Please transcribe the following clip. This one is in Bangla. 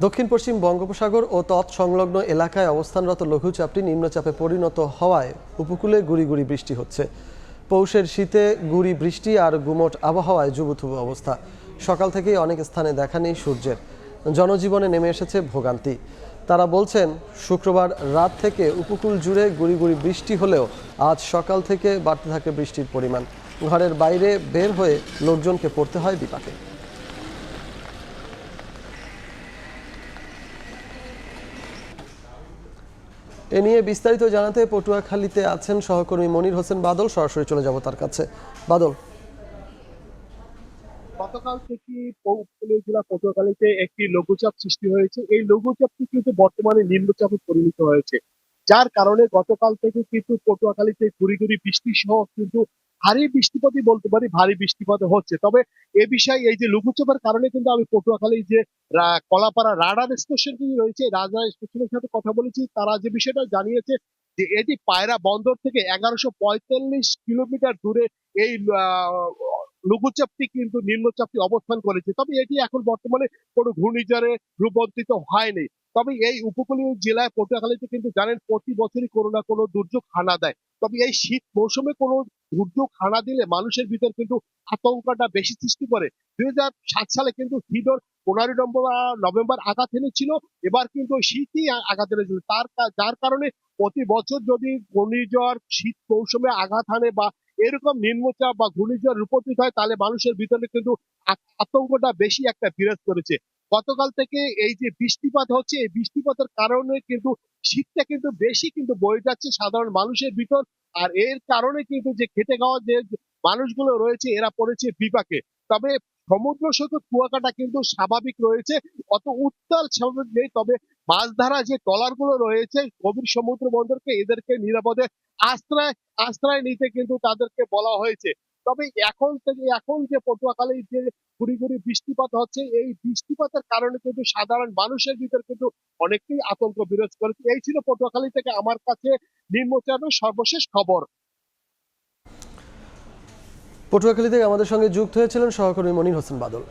দক্ষিণ পশ্চিম বঙ্গোপসাগর ও তৎসংলগ্ন এলাকায় অবস্থানরত লঘুচাপটি নিম্নচাপে পরিণত হওয়ায় উপকূলে গুঁড়ি গুঁড়ি বৃষ্টি হচ্ছে। পৌষের শীতে গুঁড়ি বৃষ্টি আর গুমোট আবহাওয়ায় জুবুথুবু অবস্থা। সকাল থেকেই অনেক স্থানে দেখা নেই সূর্যের। জনজীবনে নেমে এসেছে ভোগান্তি। তারা বলছেন, শুক্রবার রাত থেকে উপকূল জুড়ে গুঁড়ি গুঁড়ি বৃষ্টি হলেও আজ সকাল থেকে বাড়তে থাকে বৃষ্টির পরিমাণ। ঘরের বাইরে বের হয়ে লোকজনকে পড়তে হয় বিপাকে। এ নিয়ে বিস্তারিত জানাতে পটুয়াখালীতে আছেন সহকর্মী মনির হোসেন বাদল। সরাসরি চলে যাব তার কাছে। বাদল, গতকাল থেকে উপকূলীয় জেলা পটুয়াখালীতে একটি লঘুচাপ সৃষ্টি হয়েছে। এই লঘুচাপটি কিন্তু বর্তমানে নিম্নচাপে পরিণত হয়েছে, যার কারণে গতকাল থেকে কিন্তু পটুয়াখালীতে গুড়ি গুড়ি বৃষ্টি সহ কিন্তু ভারী বৃষ্টিপাতই বলতে পারি, ভারী বৃষ্টিপাত হচ্ছে। তবে এ বিষয়ে এই যে লঘুচাপের কারণে কিন্তু আমি পটুয়াখালী যে কলাপাড়া রাডার স্টেশন রয়েছে, রাডার স্টেশনের সাথে কথা বলেছি। তারা যে বিষয়টা জানিয়েছে যে এটি পায়রা বন্দর থেকে 1145 কিলোমিটার দূরে এই লঘুচাপটি কিন্তু নিম্নচাপটি অবস্থান করেছে। তবে এটি এখন বর্তমানে কোনো ঘূর্ণিঝড়ে রূপান্তরিত হয়নি। তবে এই উপকূলীয় জেলায় পটুয়াখালীতে কিন্তু জানেন প্রতি বছরই কোনো না কোনো দুর্যোগ হানা দেয়। তবে এই শীত মৌসুমে কোনো দুর্যোগ হানা দিলে মানুষের ভিতর কিন্তু আতঙ্কটা বেশি সৃষ্টি করে। 2007 সালে কিন্তু হিদর 15 নভেম্বর আঘাত এনেছিল। এবার কিন্তু শীতই আঘাত এনেছিল। যার কারণে প্রতি বছর যদি ঘূর্ণিঝড় শীত মৌসুমে আঘাত হানে বা এরকম নিম্নচাপ বা ঘূর্ণিঝড় রূপান্তরিত হয়, তাহলে মানুষের ভিতরে কিন্তু আতঙ্কটা বেশি একটা বিরাজ করেছে। গতকাল থেকে এই যে বৃষ্টিপাত হচ্ছে, এই বৃষ্টিপাতের কারণে কিন্তু শীতটা কিন্তু বেশি কিন্তু বয়ে যাচ্ছে সাধারণ মানুষের ভিতর। আর এর কারণে কিন্তু যে খেটে খাওয়া যে মানুষগুলো রয়েছে, এরা পড়েছে বিপাকে। তবে সমুদ্র সৈকত কুয়াকাটা কিন্তু স্বাভাবিক রয়েছে, অত উত্তাল স্বাভাবিক নেই। তবে মাছ ধরা যে ট্রলার গুলো রয়েছে গভীর সমুদ্র বন্দরকে, এদেরকে নিরাপদে আশ্রয় আশ্রয় নিতে কিন্তু তাদেরকে বলা হয়েছে। তবে এখন যে পটুয়াখালীর যে গুড়ি গুড়ি বৃষ্টিপাত হচ্ছে, এই বৃষ্টিপাতের কারণে কিন্তু সাধারণ মানুষের ভিতর কিন্তু অনেকটাই আতঙ্ক বিরাজ করেছে। এই ছিল পটুয়াখালী থেকে আমার কাছে নিম্নচাপের সর্বশেষ খবর। পটুয়াখালী থেকে আমাদের সঙ্গে যুক্ত হয়েছিলেন সহকর্মী মনির হোসেন বাদল।